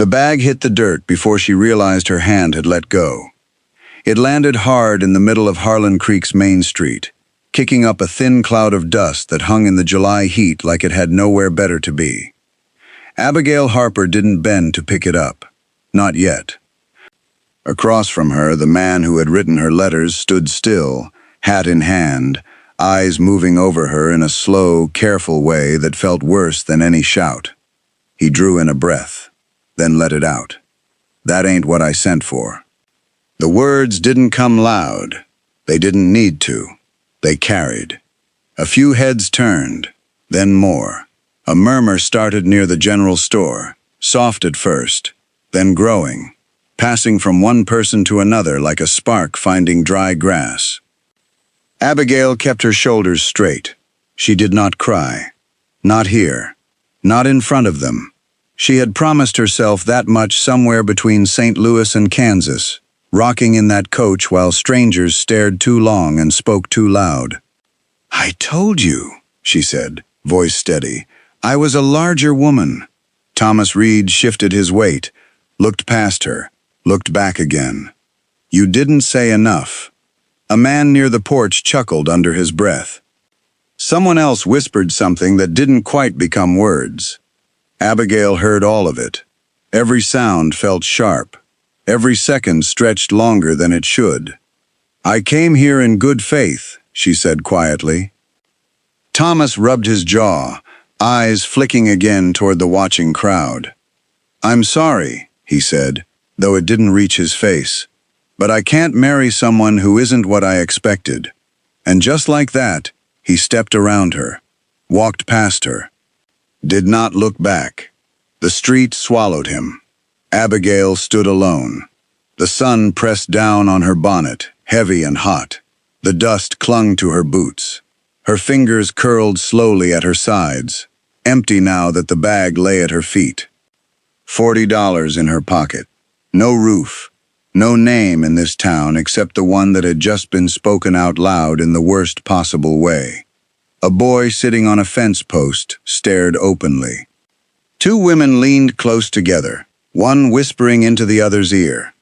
bag hit the dirt before she realized her hand had let go. It landed hard in the middle of Harlan Creek's main street, kicking up a thin cloud of dust that hung in the July heat like it had nowhere better to be. Abigail Harper didn't bend to pick it up. Not yet. Across from her, the man who had written her letters stood still, hat in hand, eyes moving over her in a slow, careful way that felt worse than any shout. He drew in a breath, then let it out. "That ain't what I sent for." The words didn't come loud. They didn't need to. They carried. A few heads turned, then more. A murmur started near the general store, soft at first, then growing, passing from one person to another like a spark finding dry grass. Abigail kept her shoulders straight. She did not cry. Not here. Not in front of them. She had promised herself that much somewhere between St. Louis and Kansas, rocking in that coach while strangers stared too long and spoke too loud. "I told you," she said, voice steady. "I was a larger woman." Thomas Reed shifted his weight, looked past her, looked back again. "You didn't say enough." A man near the porch chuckled under his breath. Someone else whispered something that didn't quite become words. Abigail heard all of it. Every sound felt sharp. Every second stretched longer than it should. "I came here in good faith," she said quietly. Thomas rubbed his jaw, eyes flicking again toward the watching crowd. "I'm sorry," he said, though it didn't reach his face. "But I can't marry someone who isn't what I expected." And just like that, he stepped around her, walked past her, did not look back. The street swallowed him. Abigail stood alone. The sun pressed down on her bonnet, heavy and hot. The dust clung to her boots. Her fingers curled slowly at her sides, empty now that the bag lay at her feet. $40 in her pocket. No roof. No name in this town except the one that had just been spoken out loud in the worst possible way. A boy sitting on a fence post stared openly. Two women leaned close together, one whispering into the other's ear.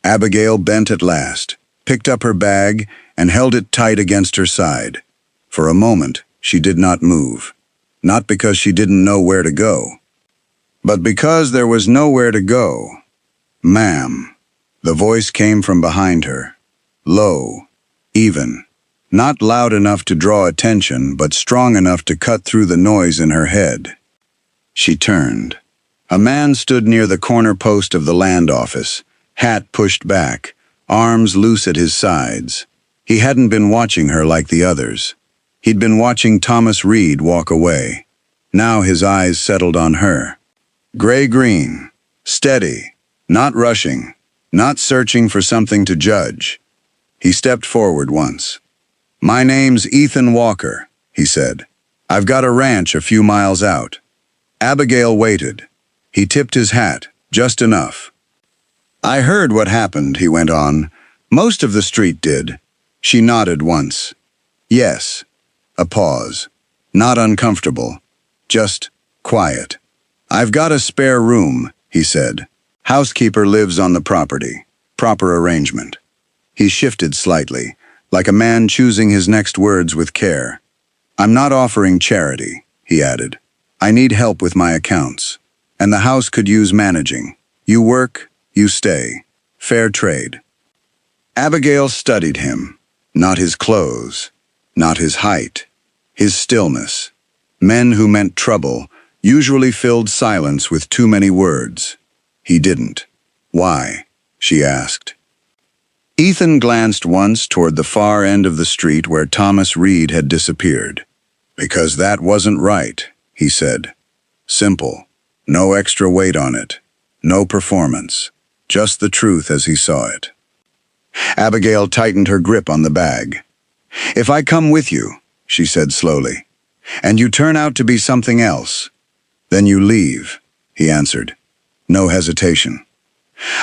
Abigail bent at last, picked up her bag, and held it tight against her side. For a moment, she did not move. Not because she didn't know where to go, but because there was nowhere to go. "Ma'am." The voice came from behind her. Low, even. Not loud enough to draw attention, but strong enough to cut through the noise in her head. She turned. A man stood near the corner post of the land office, hat pushed back, arms loose at his sides. He hadn't been watching her like the others. He'd been watching Thomas Reed walk away. Now his eyes settled on her. Gray-green, steady, not rushing, not searching for something to judge. He stepped forward once. "My name's Ethan Walker," he said. "I've got a ranch a few miles out." Abigail waited. He tipped his hat, just enough. "I heard what happened," he went on. "Most of the street did." She nodded once. "Yes." A pause. Not uncomfortable. Just quiet. "I've got a spare room," he said. "Housekeeper lives on the property. Proper arrangement." He shifted slightly, like a man choosing his next words with care. "I'm not offering charity," he added. "I need help with my accounts. And the house could use managing. You work, you stay. Fair trade." Abigail studied him. Not his clothes. Not his height. His stillness. Men who meant trouble usually filled silence with too many words. He didn't. "Why?" she asked. Ethan glanced once toward the far end of the street where Thomas Reed had disappeared. "Because that wasn't right," he said. Simple. No extra weight on it. No performance. Just the truth as he saw it. Abigail tightened her grip on the bag. "If I come with you," she said slowly, "and you turn out to be something else, then you leave," he answered. No hesitation.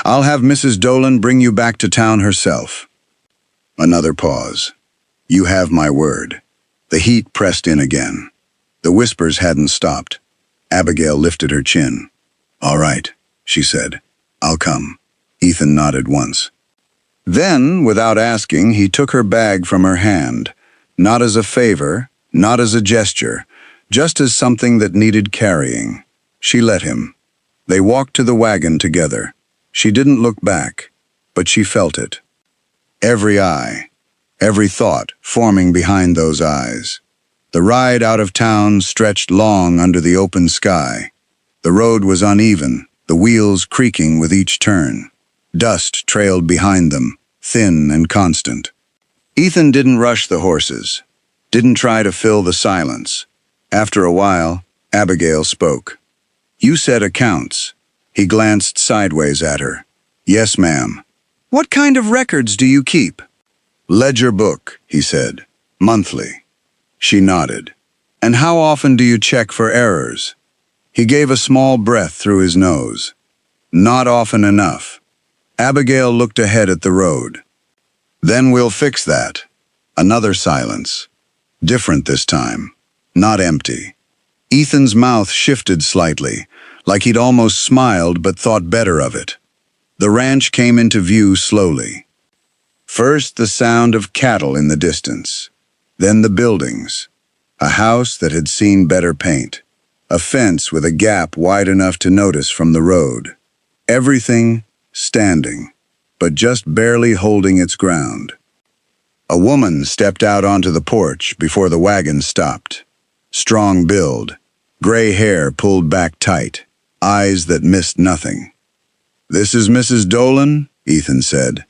"I'll have Mrs. Dolan bring you back to town herself." Another pause. "You have my word." The heat pressed in again. The whispers hadn't stopped. Abigail lifted her chin. "All right. she said. "I'll come." Ethan nodded once. Then, without asking, he took her bag from her hand, not as a favor, not as a gesture, just as something that needed carrying. She let him. They walked to the wagon together. She didn't look back, but she felt it. Every eye, every thought forming behind those eyes. The ride out of town stretched long under the open sky. The road was uneven, the wheels creaking with each turn. Dust trailed behind them, thin and constant. Ethan didn't rush the horses, didn't try to fill the silence. After a while, Abigail spoke. "You said accounts." He glanced sideways at her. "Yes, ma'am." "What kind of records do you keep?" "Ledger book," he said. "Monthly." She nodded. "And how often do you check for errors?" He gave a small breath through his nose. "Not often enough." Abigail looked ahead at the road. "Then we'll fix that." Another silence. Different this time. Not empty. Ethan's mouth shifted slightly, like he'd almost smiled but thought better of it. The ranch came into view slowly. First, the sound of cattle in the distance. Then the buildings. A house that had seen better paint. A fence with a gap wide enough to notice from the road. Everything standing, but just barely holding its ground. A woman stepped out onto the porch before the wagon stopped. Strong build, gray hair pulled back tight, eyes that missed nothing. "This is Mrs. Dolan," Ethan said.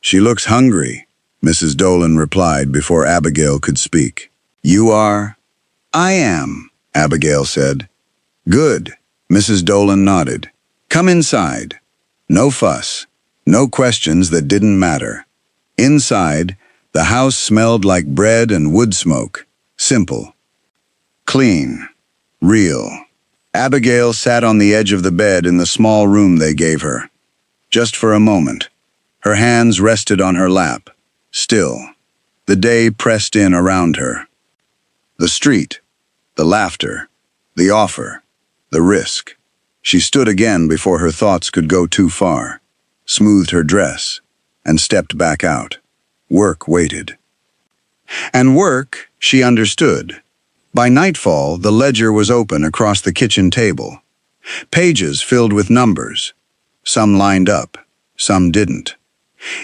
"She looks hungry," Mrs. Dolan replied before Abigail could speak. "You are?" "I am," Abigail said. "Good," Mrs. Dolan nodded. "Come inside." No fuss, no questions that didn't matter. Inside, the house smelled like bread and wood smoke. Simple. Clean. Real. Abigail sat on the edge of the bed in the small room they gave her. Just for a moment. Her hands rested on her lap. Still. The day pressed in around her. The street. The laughter. The offer. The risk. She stood again before her thoughts could go too far, smoothed her dress, and stepped back out. Work waited. And work, she understood. By nightfall, the ledger was open across the kitchen table. Pages filled with numbers. Some lined up, some didn't.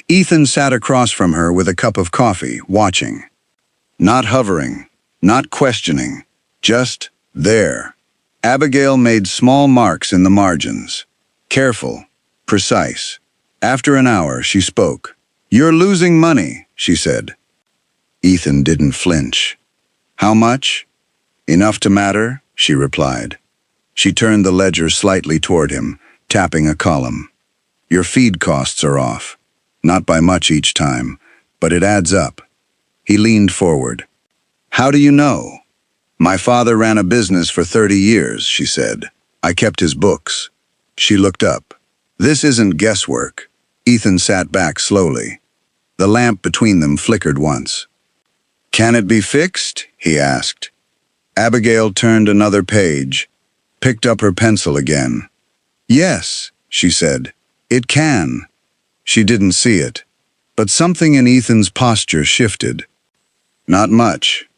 Ethan sat across from her with a cup of coffee, watching. Not hovering, not questioning, just there. Abigail made small marks in the margins. Careful, precise. After an hour, she spoke. "You're losing money," she said. Ethan didn't flinch. "How much?" "Enough to matter," she replied. She turned the ledger slightly toward him, tapping a column. "Your feed costs are off. Not by much each time, but it adds up." He leaned forward. "How do you know?" "My father ran a business for 30 years, she said. "I kept his books." She looked up. "This isn't guesswork." Ethan sat back slowly. The lamp between them flickered once. "Can it be fixed?" he asked. Abigail turned another page, picked up her pencil again. "Yes," she said, "it can." She didn't see it, but something in Ethan's posture shifted. Not much,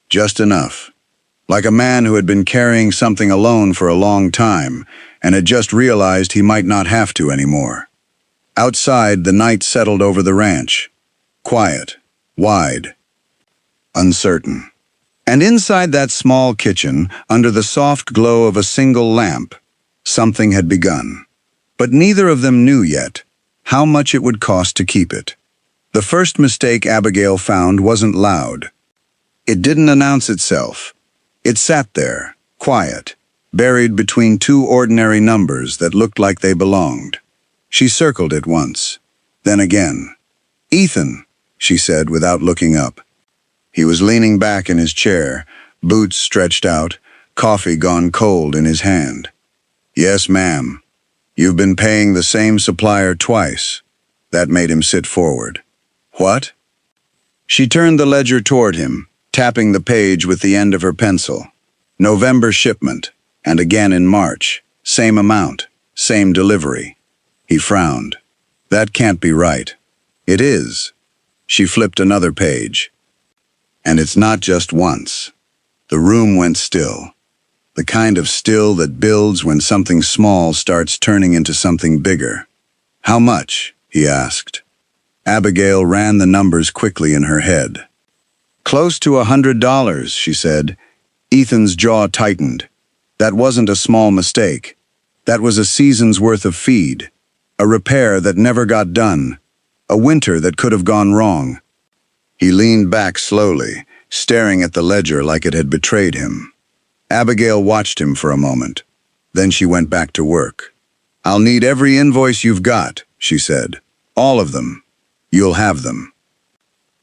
just enough. Like a man who had been carrying something alone for a long time and had just realized he might not have to anymore. Outside, the night settled over the ranch. Quiet, wide, uncertain. And inside that small kitchen, under the soft glow of a single lamp, something had begun. But neither of them knew yet how much it would cost to keep it. The first mistake Abigail found wasn't loud. It didn't announce itself. It sat there, quiet, buried between two ordinary numbers that looked like they belonged. She circled it once, then again. "Ethan," she said without looking up. He was leaning back in his chair, boots stretched out, coffee gone cold in his hand. "Yes, ma'am. You've been paying the same supplier twice." That made him sit forward. "What?" She turned the ledger toward him, tapping the page with the end of her pencil. November shipment, and again in March. Same amount, Same delivery. He frowned. That can't be right. It is. She flipped another page. And it's not just once. The room went still. The kind of still that builds when something small starts turning into something bigger. How much? He asked. Abigail ran the numbers quickly in her head. Close to $100, she said. Ethan's jaw tightened. That wasn't a small mistake. That was a season's worth of feed. A repair that never got done. A winter that could have gone wrong. He leaned back slowly, staring at the ledger like it had betrayed him. Abigail watched him for a moment. Then she went back to work. I'll need every invoice you've got, she said. All of them. You'll have them.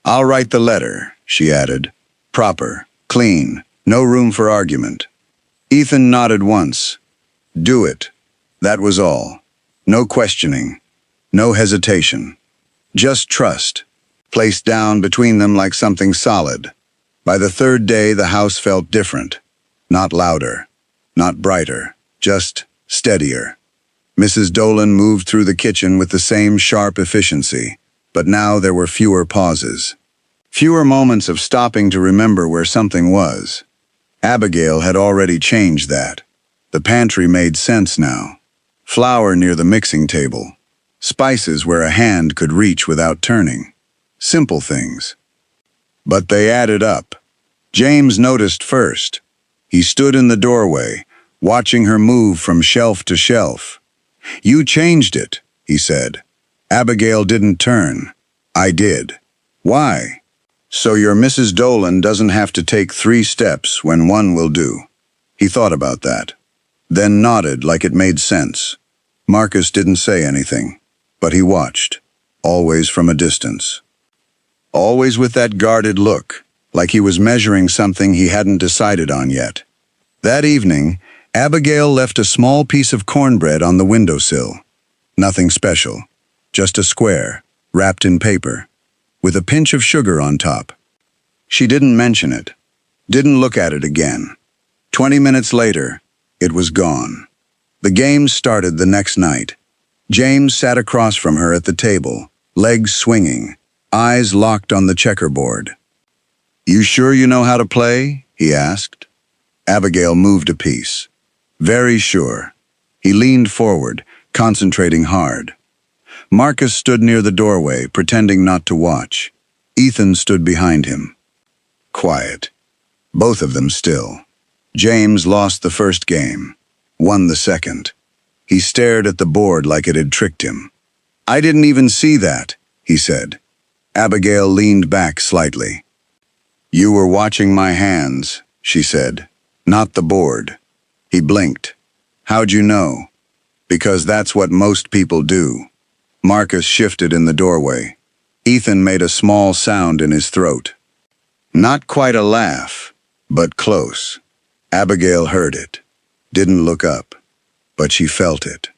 I'll write the letter, she added. Proper, clean, no room for argument. Ethan nodded once. Do it. That was all. No questioning. No hesitation. Just trust, placed down between them like something solid. By the third day, the house felt different. Not louder, not brighter, just steadier. Mrs. Dolan moved through the kitchen with the same sharp efficiency, but now there were fewer pauses. Fewer moments of stopping to remember where something was. Abigail had already changed that. The pantry made sense now. Flour near the mixing table. Spices where a hand could reach without turning. Simple things. But they added up. James noticed first. He stood in the doorway, watching her move from shelf to shelf. You changed it, he said. Abigail didn't turn. I did. Why? So your Mrs. Dolan doesn't have to take 3 steps when one will do. He thought about that. Then nodded like it made sense. Marcus didn't say anything, but he watched, always from a distance. Always with that guarded look, like he was measuring something he hadn't decided on yet. That evening, Abigail left a small piece of cornbread on the windowsill. Nothing special, just a square, wrapped in paper, with a pinch of sugar on top. She didn't mention it, didn't look at it again. 20 minutes later, it was gone. The game started the next night. James sat across from her at the table, legs swinging, eyes locked on the checkerboard. You sure you know how to play? He asked. Abigail moved a piece. Very sure. He leaned forward, concentrating hard. Marcus stood near the doorway, pretending not to watch. Ethan stood behind him. Quiet. Both of them still. James lost the first game, won the second. He stared at the board like it had tricked him. I didn't even see that, he said. Abigail leaned back slightly. You were watching my hands, she said, not the board. He blinked. How'd you know? Because that's what most people do. Marcus shifted in the doorway. Ethan made a small sound in his throat. Not quite a laugh, but close. Abigail heard it. Didn't look up, but she felt it.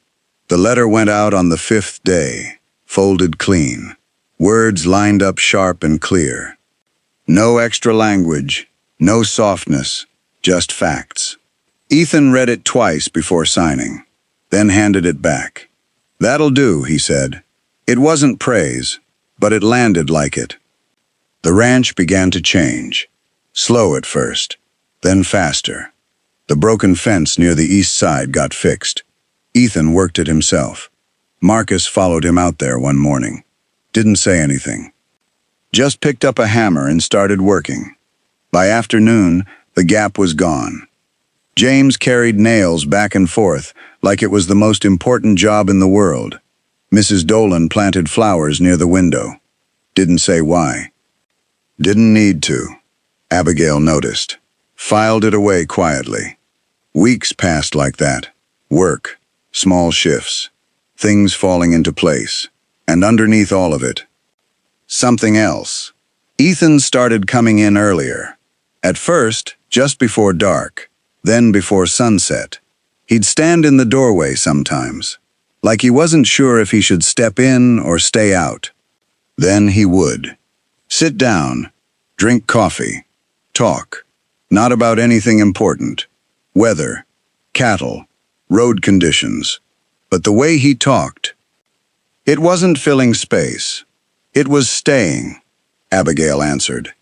The letter went out on the 5th day, folded clean. Words lined up sharp and clear. No extra language, no softness, just facts. Ethan read it twice before signing, then handed it back. That'll do, he said. It wasn't praise, but it landed like it. The ranch began to change. Slow at first, then faster. The broken fence near the east side got fixed. Ethan worked it himself. Marcus followed him out there one morning. Didn't say anything. Just picked up a hammer and started working. By afternoon, the gap was gone. James carried nails back and forth like it was the most important job in the world. Mrs. Dolan planted flowers near the window. Didn't say why. Didn't need to. Abigail noticed. Filed it away quietly. Weeks passed like that. Work, small shifts, things falling into place. And underneath all of it, something else. Ethan started coming in earlier. At first, just before dark, then before sunset. He'd stand in the doorway sometimes, like he wasn't sure if he should step in or stay out. Then he would. Sit down, drink coffee, talk. Not about anything important. Weather, cattle, road conditions. But the way he talked, it wasn't filling space. It was staying, Abigail answered.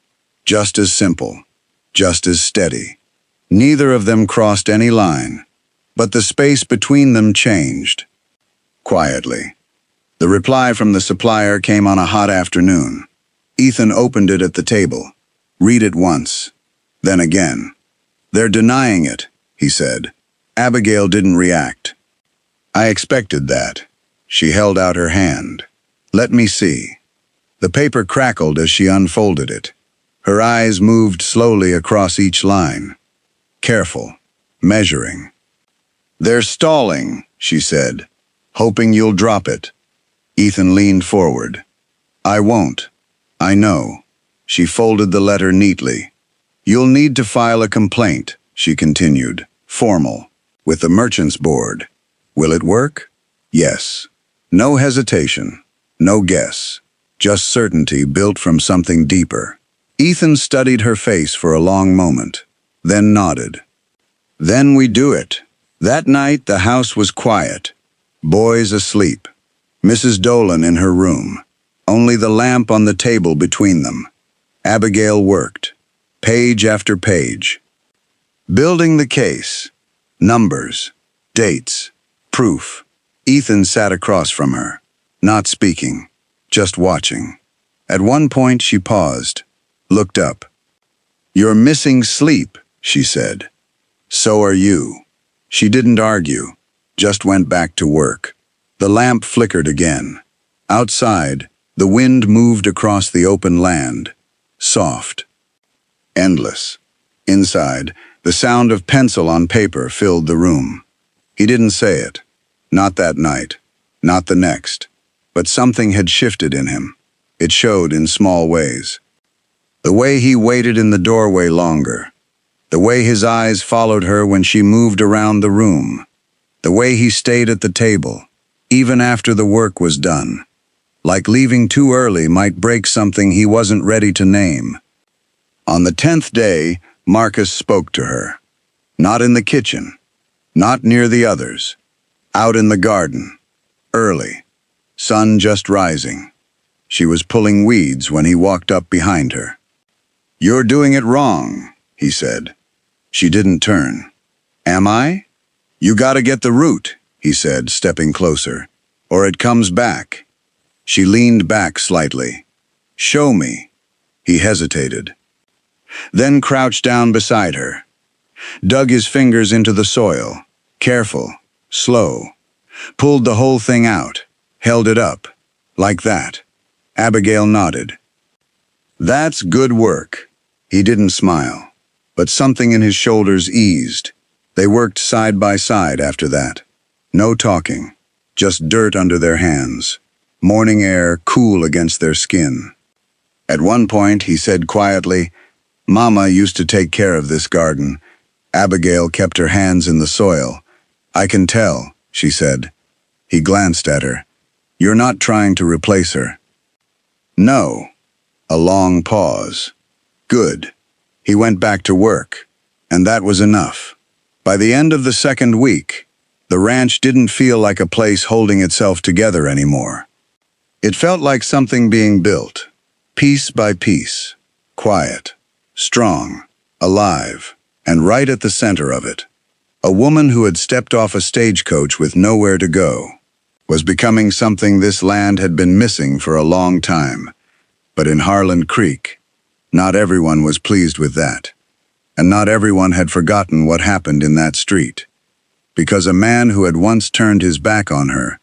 Just as simple, just as steady. Neither of them crossed any line, but the space between them changed. Quietly. The reply from the supplier came on a hot afternoon. Ethan opened it at the table. Read it once, then again. They're denying it, he said. Abigail didn't react. I expected that. She held out her hand. Let me see. The paper crackled as she unfolded it. Her eyes moved slowly across each line. Careful, measuring. They're stalling, she said, hoping you'll drop it. Ethan leaned forward. I won't. I know. She folded the letter neatly. You'll need to file a complaint, she continued, formal, with the merchant's board. Will it work? Yes. No hesitation, no guess, just certainty built from something deeper. Ethan studied her face for a long moment, then nodded. Then we do it. That night the house was quiet. Boys asleep. Mrs. Dolan in her room. Only the lamp on the table between them. Abigail worked, page after page. Building the case. Numbers, dates, proof. Ethan sat across from her, not speaking, just watching. At one point she paused, looked up. You're missing sleep, she said. So are you. She didn't argue, just went back to work. The lamp flickered again. Outside, the wind moved across the open land, soft, endless. Inside, the sound of pencil on paper filled the room. He didn't say it. Not that night, not the next. But something had shifted in him. It showed in small ways. The way he waited in the doorway longer. The way his eyes followed her when she moved around the room. The way he stayed at the table, even after the work was done. Like leaving too early might break something he wasn't ready to name. On the 10th day, Marcus spoke to her. Not in the kitchen. Not near the others. Out in the garden. Early. Sun just rising. She was pulling weeds when he walked up behind her. You're doing it wrong, he said. She didn't turn. Am I? You gotta get the root, he said, stepping closer, or it comes back. She leaned back slightly. Show me. He hesitated. Then crouched down beside her. Dug his fingers into the soil. Careful, slow. Pulled the whole thing out. Held it up. Like that. Abigail nodded. That's good work. He didn't smile, but something in his shoulders eased. They worked side by side after that. No talking, just dirt under their hands. Morning air cool against their skin. At one point, he said quietly, Mama used to take care of this garden. Abigail kept her hands in the soil. I can tell, she said. He glanced at her. You're not trying to replace her. No. A long pause. Good. He went back to work, and that was enough. By the end of the second week, the ranch didn't feel like a place holding itself together anymore. It felt like something being built, piece by piece, quiet, strong, alive, and right at the center of it, a woman who had stepped off a stagecoach with nowhere to go, was becoming something this land had been missing for a long time. But in Harlan Creek, not everyone was pleased with that. And not everyone had forgotten what happened in that street. Because a man who had once turned his back on her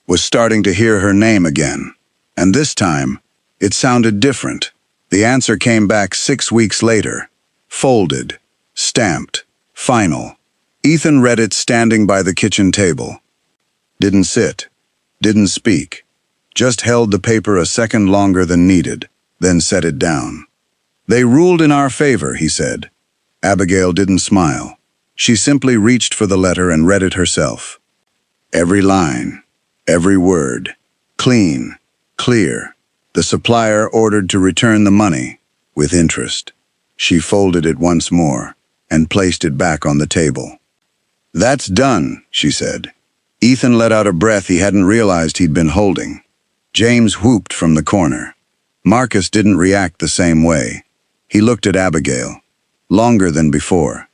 was starting to hear her name again. And this time, it sounded different. The answer came back 6 weeks later. Folded, stamped, final. Ethan read it standing by the kitchen table. Didn't sit, didn't speak. Just held the paper a second longer than needed, then set it down. They ruled in our favor, he said. Abigail didn't smile. She simply reached for the letter and read it herself. Every line, every word, clean, clear. The supplier ordered to return the money, with interest. She folded it once more and placed it back on the table. That's done, she said. Ethan let out a breath he hadn't realized he'd been holding. James whooped from the corner. Marcus didn't react the same way. He looked at Abigail, longer than before.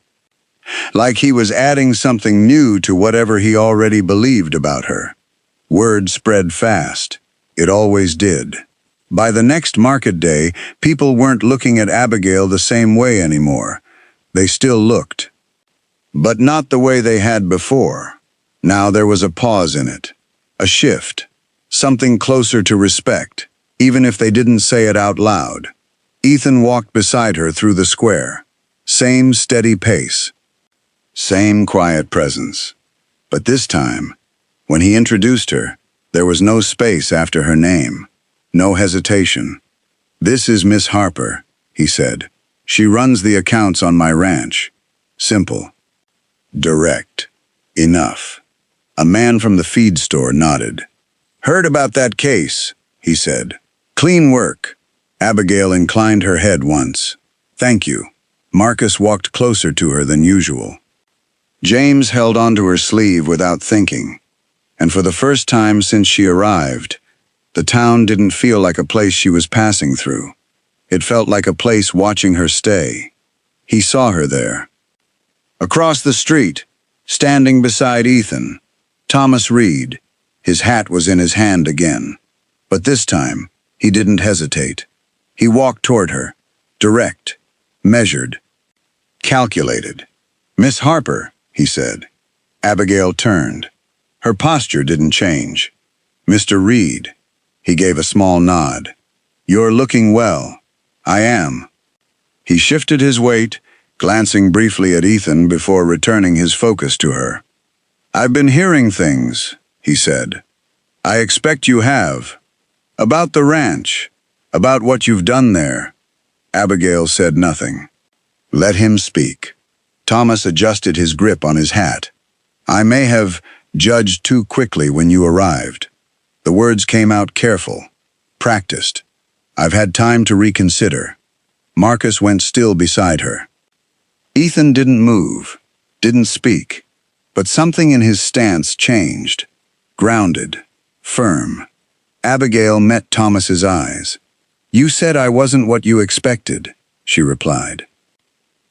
Like he was adding something new to whatever he already believed about her. Word spread fast. It always did. By the next market day, people weren't looking at Abigail the same way anymore. They still looked. But not the way they had before. Now there was a pause in it. A shift. Something closer to respect, even if they didn't say it out loud. Ethan walked beside her through the square. Same steady pace. Same quiet presence. But this time, when he introduced her, there was no space after her name. No hesitation. "This is Miss Harper," he said. "She runs the accounts on my ranch." Simple. Direct. Enough. A man from the feed store nodded. "Heard about that case," he said. "Clean work." Abigail inclined her head once. "Thank you." Marcus walked closer to her than usual. James held onto her sleeve without thinking. And for the first time since she arrived, the town didn't feel like a place she was passing through. It felt like a place watching her stay. He saw her there. Across the street, standing beside Ethan, Thomas Reed. His hat was in his hand again. But this time, he didn't hesitate. He walked toward her. Direct. Measured. Calculated. "Miss Harper," he said. Abigail turned. Her posture didn't change. "Mr. Reed." He gave a small nod. "You're looking well." "I am." He shifted his weight, glancing briefly at Ethan before returning his focus to her. "I've been hearing things," he said. "I expect you have. About the ranch. About what you've done there." Abigail said nothing. Let him speak. Thomas adjusted his grip on his hat. "I may have judged too quickly when you arrived." The words came out careful, practiced. "I've had time to reconsider." Marcus went still beside her. Ethan didn't move, didn't speak, but something in his stance changed. Grounded, firm. Abigail met Thomas's eyes. "You said I wasn't what you expected," she replied.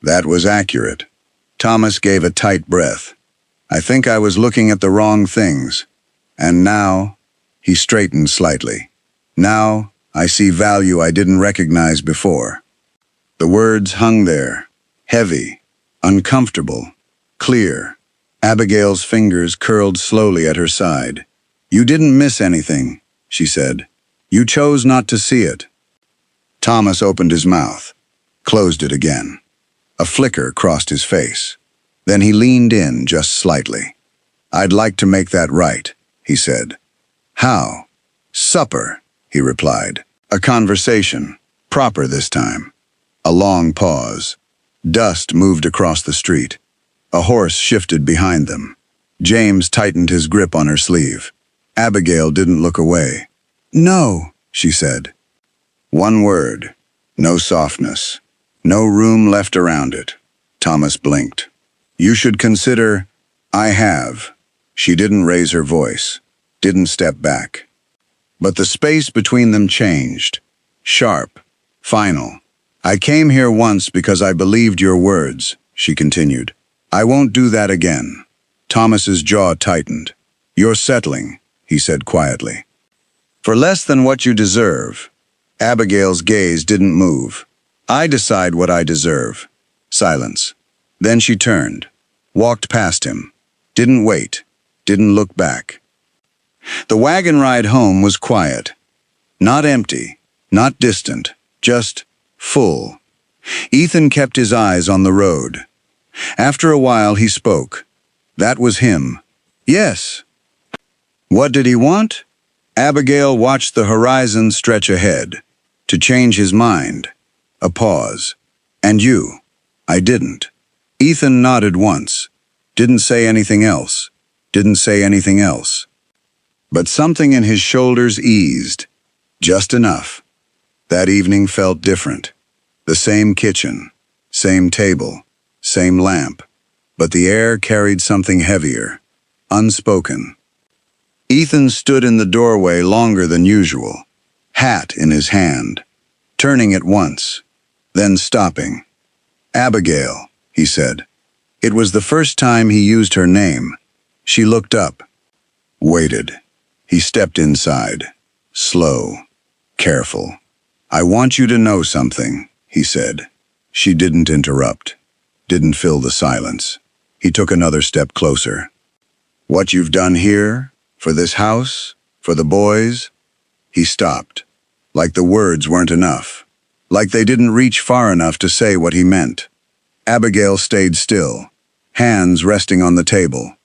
That was accurate. Thomas gave a tight breath. "I think I was looking at the wrong things. And now," he straightened slightly, "now I see value I didn't recognize before." The words hung there, heavy, uncomfortable, clear. Abigail's fingers curled slowly at her side. "You didn't miss anything," she said. "You chose not to see it." Thomas opened his mouth, closed it again. A flicker crossed his face. Then he leaned in just slightly. "I'd like to make that right," he said. "How?" "Supper," he replied. A conversation, proper this time. A long pause. Dust moved across the street. A horse shifted behind them. James tightened his grip on her sleeve. Abigail didn't look away. "No," she said. One word. No softness. No room left around it. Thomas blinked. "You should consider—" "I have." She didn't raise her voice, didn't step back. But the space between them changed. Sharp. Final. "I came here once because I believed your words," she continued. "I won't do that again." Thomas's jaw tightened. "You're settling," he said quietly. "For less than what you deserve." Abigail's gaze didn't move. "I decide what I deserve." Silence. Then she turned, walked past him, didn't wait, didn't look back. The wagon ride home was quiet. Not empty, not distant, just full. Ethan kept his eyes on the road. After a while he spoke. That was him. "Yes." What did he want? Abigail watched the horizon stretch ahead. To change his mind. A pause. "And you?" "I didn't." Ethan nodded once. Didn't say anything else. Didn't say anything else. But something in his shoulders eased. Just enough. That evening felt different. The same kitchen. Same table. Same lamp. But the air carried something heavier. Unspoken. Ethan stood in the doorway longer than usual, hat in his hand, turning it once, then stopping. "Abigail," he said. It was the first time he used her name. She looked up, waited. He stepped inside, slow, careful. "I want you to know something," he said. She didn't interrupt, didn't fill the silence. He took another step closer. "What you've done here, for this house, for the boys?" He stopped, like the words weren't enough, like they didn't reach far enough to say what he meant. Abigail stayed still, hands resting on the table.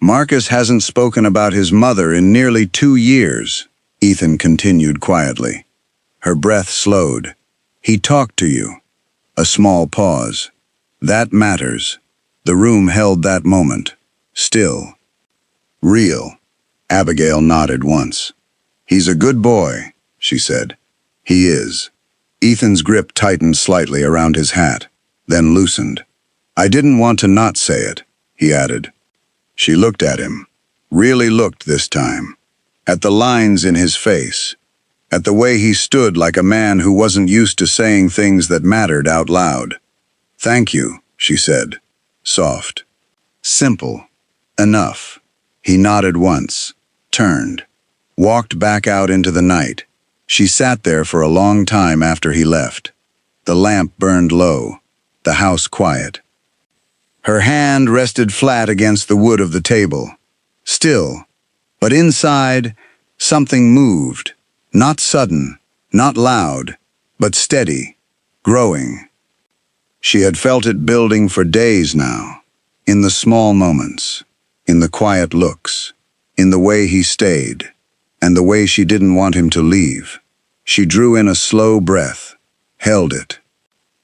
"Marcus hasn't spoken about his mother in nearly 2 years," Ethan continued quietly. Her breath slowed. "He talked to you." A small pause. "That matters." The room held that moment. Still. "Real." Abigail nodded once. "He's a good boy," she said. "He is." Ethan's grip tightened slightly around his hat, then loosened. "I didn't want to not say it," he added. She looked at him, really looked this time, at the lines in his face, at the way he stood like a man who wasn't used to saying things that mattered out loud. "Thank you," she said, soft. Simple. Enough. He nodded once, turned, walked back out into the night. She sat there for a long time after he left. The lamp burned low, the house quiet. Her hand rested flat against the wood of the table. Still, but inside, something moved. Not sudden, not loud, but steady, growing. She had felt it building for days now, in the small moments, in the quiet looks, in the way he stayed, and the way she didn't want him to leave. She drew in a slow breath, held it,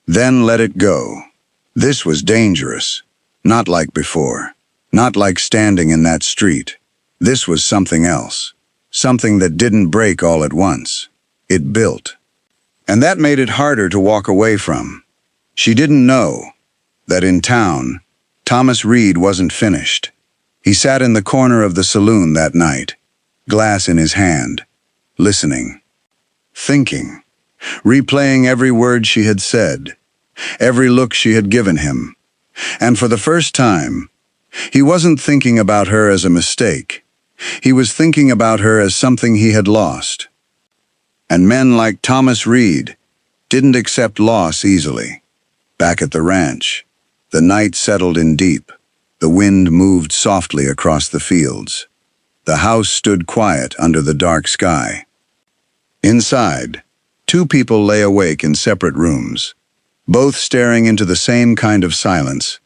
then let it go. This was dangerous, not like before, not like standing in that street. This was something else, something that didn't break all at once. It built. And that made it harder to walk away from. She didn't know that in town, Thomas Reed wasn't finished. He sat in the corner of the saloon that night, glass in his hand, listening, thinking, replaying every word she had said, every look she had given him. And for the first time, he wasn't thinking about her as a mistake. He was thinking about her as something he had lost. And men like Thomas Reed didn't accept loss easily. Back at the ranch, the night settled in deep. The wind moved softly across the fields. The house stood quiet under the dark sky. Inside, 2 people lay awake in separate rooms, both staring into the same kind of silence,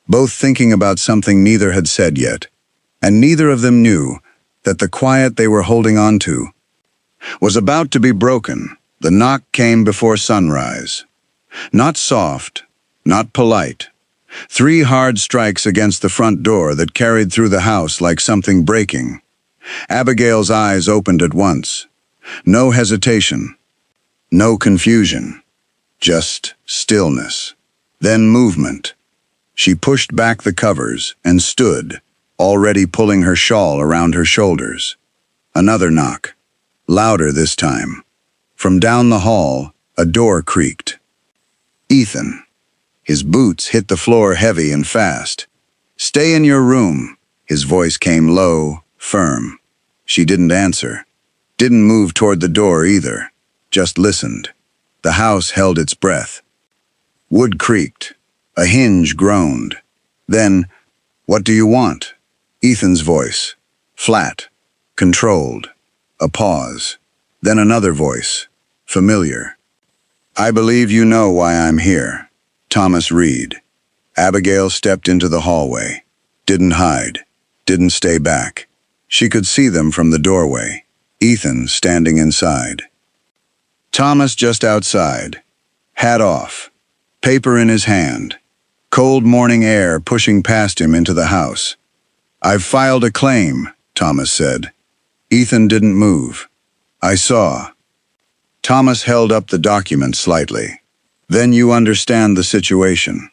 both thinking about something neither had said yet, and neither of them knew that the quiet they were holding on to was about to be broken. The knock came before sunrise. Not soft, not polite. 3 hard strikes against the front door that carried through the house like something breaking. Abigail's eyes opened at once. No hesitation, no confusion, just stillness, then movement. She pushed back the covers and stood, already pulling her shawl around her shoulders. Another knock, louder this time. From down the hall, a door creaked. Ethan. His boots hit the floor heavy and fast. "Stay in your room," his voice came low, firm. She didn't answer, didn't move toward the door either, just listened. The house held its breath. Wood creaked, a hinge groaned. Then, "What do you want?" Ethan's voice, flat, controlled. A pause, then another voice, familiar. "I believe you know why I'm here." Thomas Reed. Abigail stepped into the hallway. Didn't hide. Didn't stay back. She could see them from the doorway. Ethan standing inside. Thomas just outside. Hat off. Paper in his hand. Cold morning air pushing past him into the house. "I've filed a claim," Thomas said. Ethan didn't move. "I saw." Thomas held up the document slightly. "Then you understand the situation.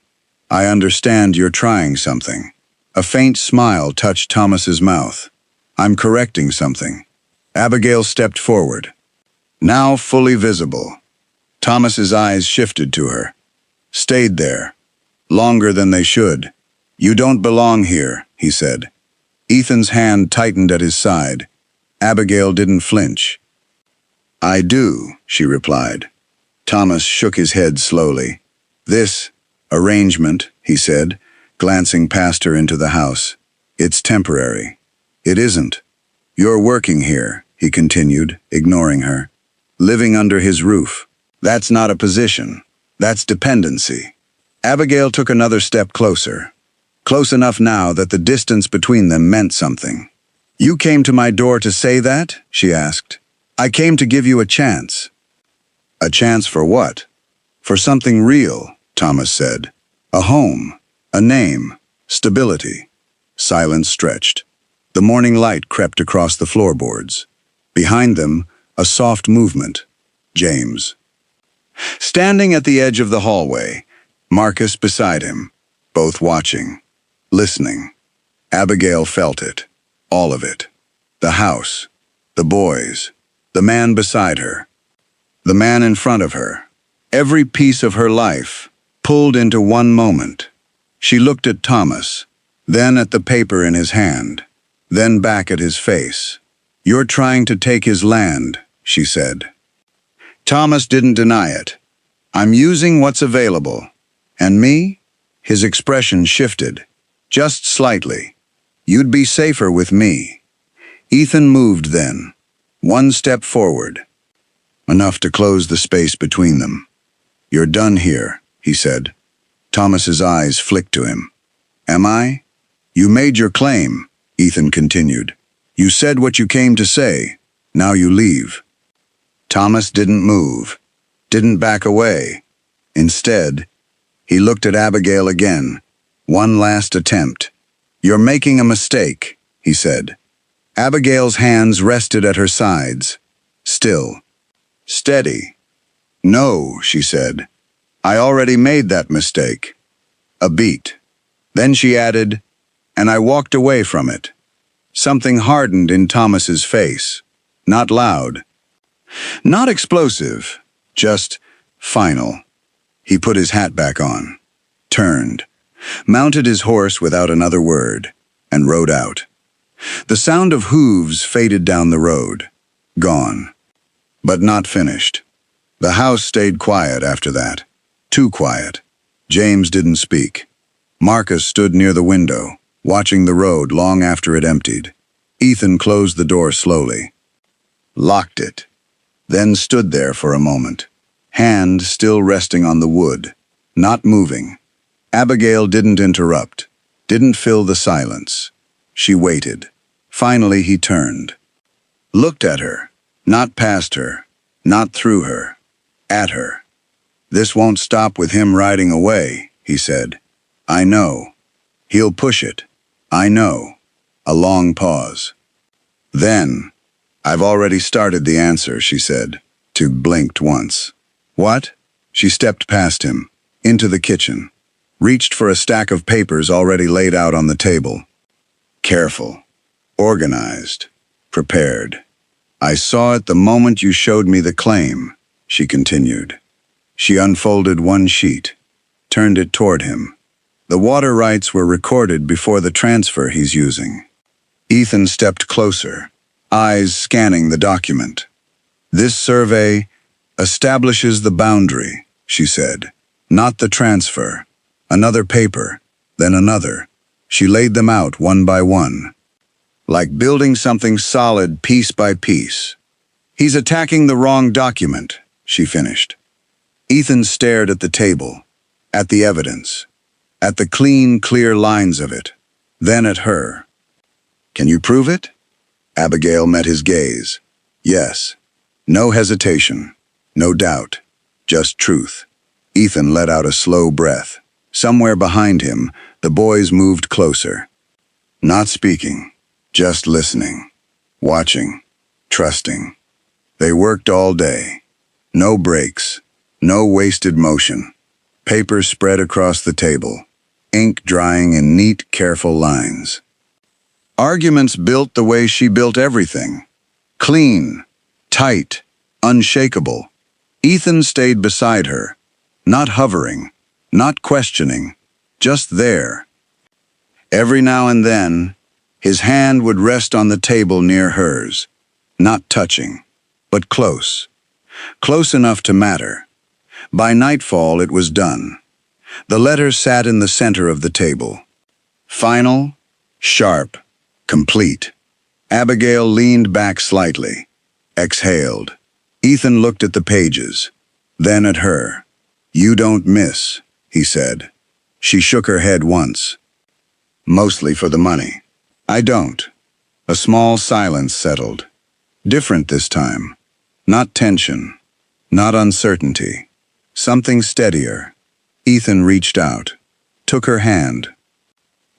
I understand you're trying something." A faint smile touched Thomas's mouth. I'm correcting something." Abigail stepped forward, now fully visible. Thomas's eyes shifted to her, stayed there, longer than they should. "You don't belong here," he said. Ethan's hand tightened at his side. Abigail didn't flinch. "I do," she replied. Thomas shook his head slowly. "This arrangement," he said, glancing past her into the house, "it's temporary." "It isn't. You're working here," he continued, ignoring her. "Living under his roof. That's not a position. That's dependency." Abigail took another step closer. Close enough now that the distance between them meant something. "You came to my door to say that?" she asked. "I came to give you a chance." "A chance for what?" "For something real," Thomas said. "A home, a name, stability." Silence stretched. The morning light crept across the floorboards. Behind them, a soft movement. James. Standing at the edge of the hallway, Marcus beside him, both watching, listening. Abigail felt it, all of it. The house, the boys, the man beside her, the man in front of her. Every piece of her life, pulled into one moment. She looked at Thomas, then at the paper in his hand, then back at his face. "You're trying to take his land," she said. Thomas didn't deny it. "I'm using what's available. And me?" His expression shifted, just slightly. "You'd be safer with me." Ethan moved then, one step forward, enough to close the space between them. "You're done here," he said. Thomas's eyes flicked to him. "Am I?" "You made your claim," Ethan continued. "You said what you came to say. Now you leave." Thomas didn't move, didn't back away. Instead, he looked at Abigail again. One last attempt. "You're making a mistake," he said. Abigail's hands rested at her sides. Still. Steady. "No," she said. "I already made that mistake." A beat. Then she added, "And I walked away from it." Something hardened in Thomas's face. Not loud. Not explosive. Just final. He put his hat back on, turned, mounted his horse without another word, and rode out. The sound of hooves faded down the road. Gone. But not finished. The house stayed quiet after that. Too quiet. James didn't speak. Marcus stood near the window, watching the road long after it emptied. Ethan closed the door slowly, locked it, then stood there for a moment, hand still resting on the wood, not moving. Abigail didn't interrupt, didn't fill the silence. She waited. Finally he turned. Looked at her, not past her, not through her, at her. "This won't stop with him riding away," he said. "I know. He'll push it. I know." A long pause. Then, "I've already started the answer," she said. Too blinked once. "What?" She stepped past him, into the kitchen, reached for a stack of papers already laid out on the table. "Careful. Organized. Prepared. I saw it the moment you showed me the claim," she continued. She unfolded one sheet, turned it toward him. "The water rights were recorded before the transfer he's using." Ethan stepped closer, eyes scanning the document. "This survey establishes the boundary," she said, "not the transfer. Another paper, then another." She laid them out one by one, like building something solid piece by piece. "He's attacking the wrong document," she finished. Ethan stared at the table, at the evidence, at the clean, clear lines of it, then at her. "Can you prove it?" Abigail met his gaze. "Yes." No hesitation, no doubt, just truth. Ethan let out a slow breath. Somewhere behind him, the boys moved closer. Not speaking, just listening, watching, trusting. They worked all day. No breaks, no wasted motion. Paper spread across the table, ink drying in neat, careful lines. Arguments built the way she built everything. Clean, tight, unshakable. Ethan stayed beside her, not hovering, not questioning, just there. Every now and then, his hand would rest on the table near hers, not touching, but close, close enough to matter. By nightfall, it was done. The letter sat in the center of the table. Final, sharp, complete. Abigail leaned back slightly, exhaled. Ethan looked at the pages, then at her. "You don't miss," he said. She shook her head once. "Mostly for the money." "I don't." A small silence settled. Different this time. Not tension, not uncertainty. Something steadier. Ethan reached out, took her hand.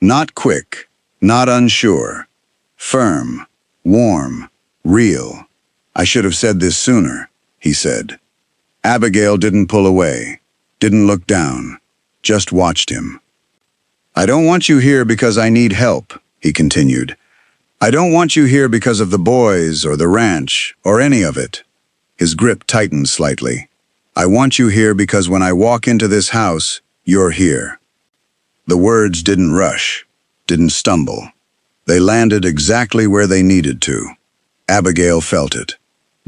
Not quick, not unsure. Firm, warm, real. "I should have said this sooner," he said. Abigail didn't pull away, didn't look down, just watched him. "I don't want you here because I need help," he continued. "I don't want you here because of the boys or the ranch or any of it." His grip tightened slightly. "I want you here because when I walk into this house, you're here." The words didn't rush, didn't stumble. They landed exactly where they needed to. Abigail felt it.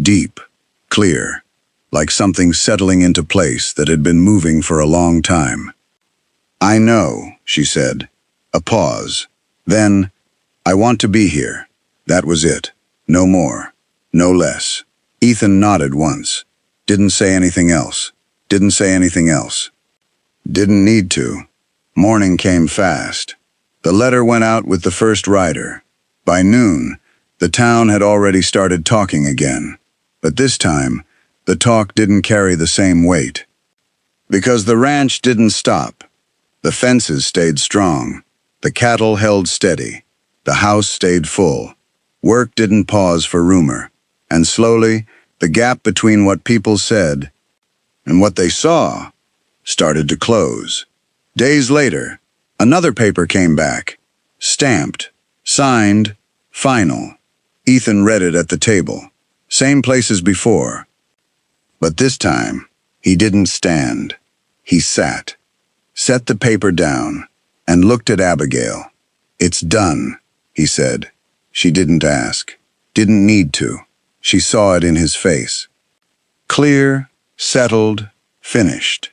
Deep, clear, like something settling into place that had been moving for a long time. "I know," she said. A pause. Then, "I want to be here." That was it. No more. No less. Ethan nodded once. Didn't say anything else. Didn't say anything else. Didn't need to. Morning came fast. The letter went out with the first rider. By noon, the town had already started talking again. But this time, the talk didn't carry the same weight. Because the ranch didn't stop. The fences stayed strong. The cattle held steady. The house stayed full. Work didn't pause for rumor. And slowly, the gap between what people said and what they saw started to close. Days later, another paper came back. Stamped. Signed. Final. Ethan read it at the table. Same place as before. But this time, he didn't stand. He sat. Set the paper down and looked at Abigail. "It's done," he said. She didn't ask. Didn't need to. She saw it in his face. Clear, settled, finished.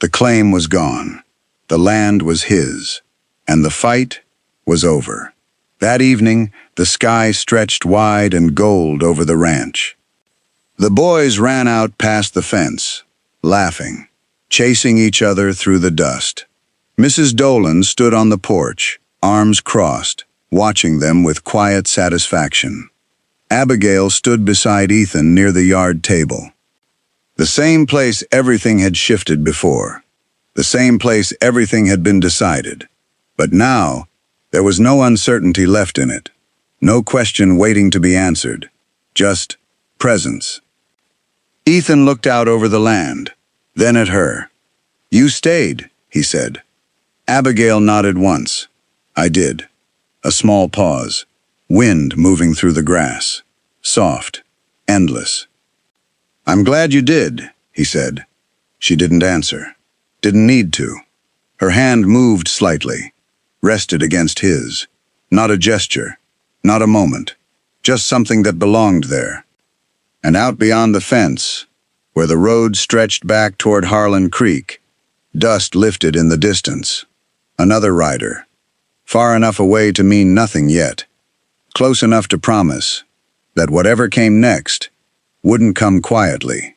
The claim was gone. The land was his. And the fight was over. That evening, the sky stretched wide and gold over the ranch. The boys ran out past the fence, laughing, chasing each other through the dust. Mrs. Dolan stood on the porch, arms crossed, watching them with quiet satisfaction. Abigail stood beside Ethan near the yard table. The same place everything had shifted before. The same place everything had been decided. But now, there was no uncertainty left in it. No question waiting to be answered. Just presence. Ethan looked out over the land, then at her. "You stayed," he said. Abigail nodded once. "I did." A small pause. Wind moving through the grass. Soft. Endless. "I'm glad you did," he said. She didn't answer. Didn't need to. Her hand moved slightly. Rested against his. Not a gesture. Not a moment. Just something that belonged there. And out beyond the fence, where the road stretched back toward Harlan Creek, dust lifted in the distance. Another rider. Far enough away to mean nothing yet. Close enough to promise that whatever came next wouldn't come quietly.